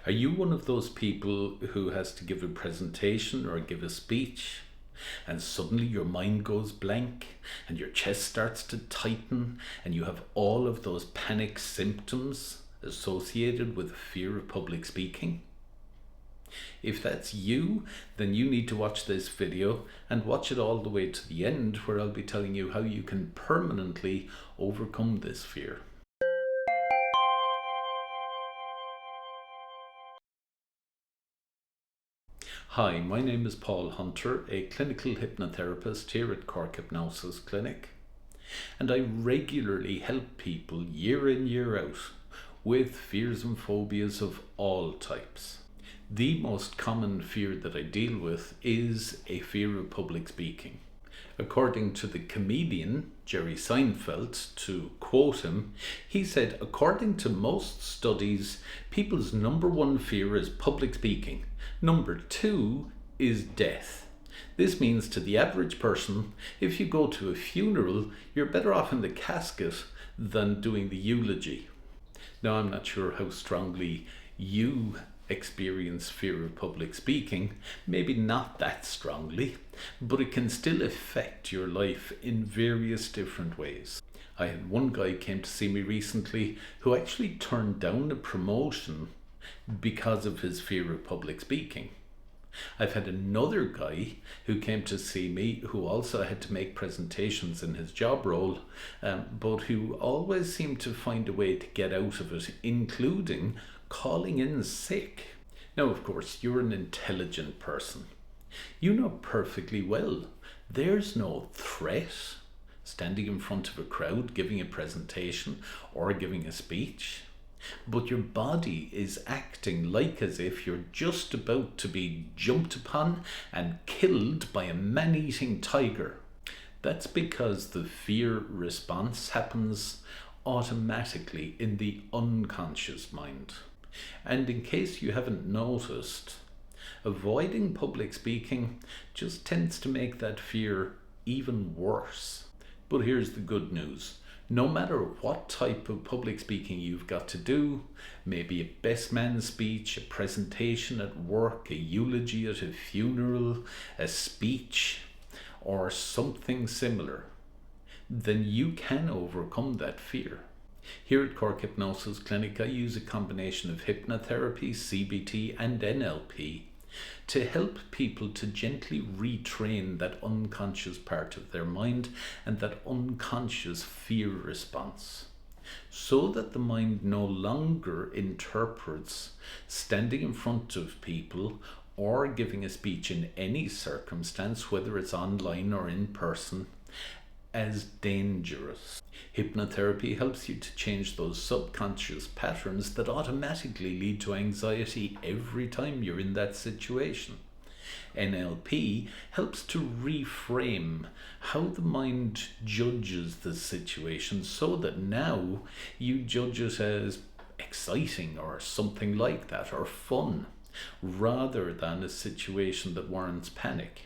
Are you one of those people who has to give a presentation or give a speech and suddenly your mind goes blank and your chest starts to tighten and you have all of those panic symptoms associated with fear of public speaking? If that's you, then you need to watch this video and watch it all the way to the end, where I'll be telling you how you can permanently overcome this fear. Hi, my name is Paul Hunter, a clinical hypnotherapist here at Cork Hypnosis Clinic, and I regularly help people year in, year out with fears and phobias of all types. The most common fear that I deal with is a fear of public speaking. According to the comedian Jerry Seinfeld, to quote him, he said, according to most studies, people's number one fear is public speaking. Number two is death. This means to the average person, if you go to a funeral, you're better off in the casket than doing the eulogy. Now, I'm not sure how strongly you experience fear of public speaking, maybe not that strongly, but it can still affect your life in various different ways. I had one guy came to see me recently who actually turned down a promotion because of his fear of public speaking. I've had another guy who came to see me who also had to make presentations in his job role, but who always seemed to find a way to get out of it, including calling in sick. Now, of course, you're an intelligent person. You know perfectly well there's no threat standing in front of a crowd, giving a presentation or giving a speech. But your body is acting like as if you're just about to be jumped upon and killed by a man-eating tiger. That's because the fear response happens automatically in the unconscious mind. And in case you haven't noticed, avoiding public speaking just tends to make that fear even worse. But here's the good news. No matter what type of public speaking you've got to do, maybe a best man speech, a presentation at work, a eulogy at a funeral, a speech, or something similar, then you can overcome that fear. Here at Cork Hypnosis Clinic, I use a combination of hypnotherapy, CBT, and NLP to help people to gently retrain that unconscious part of their mind and that unconscious fear response, so that the mind no longer interprets standing in front of people or giving a speech in any circumstance, whether it's online or in person, as dangerous. Hypnotherapy helps you to change those subconscious patterns that automatically lead to anxiety every time you're in that situation. NLP helps to reframe how the mind judges the situation, so that now you judge it as exciting or something like that, or fun, rather than a situation that warrants panic.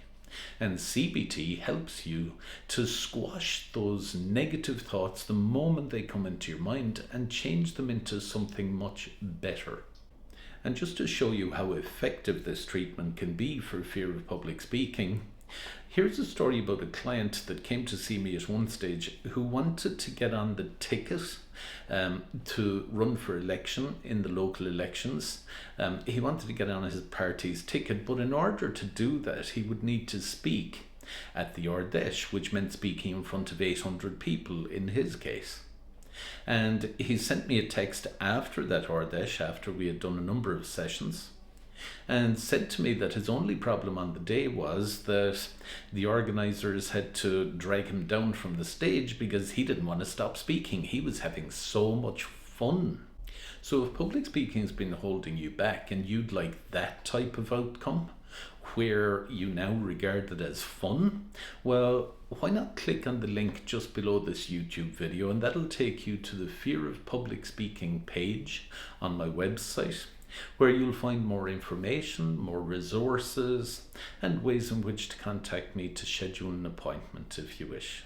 And CBT helps you to squash those negative thoughts the moment they come into your mind and change them into something much better. And just to show you how effective this treatment can be for fear of public speaking, here's a story about a client that came to see me at one stage who wanted to get on the ticket to run for election in the local elections. He wanted to get on his party's ticket, but in order to do that, he would need to speak at the Ardèche, which meant speaking in front of 800 people in his case. And he sent me a text after that Ardèche, after we had done a number of sessions, and said to me that his only problem on the day was that the organisers had to drag him down from the stage because he didn't want to stop speaking. He was having so much fun. So if public speaking has been holding you back and you'd like that type of outcome, where you now regard it as fun, well, why not click on the link just below this YouTube video, and that'll take you to the Fear of Public Speaking page on my website, where you'll find more information, more resources, and ways in which to contact me to schedule an appointment if you wish.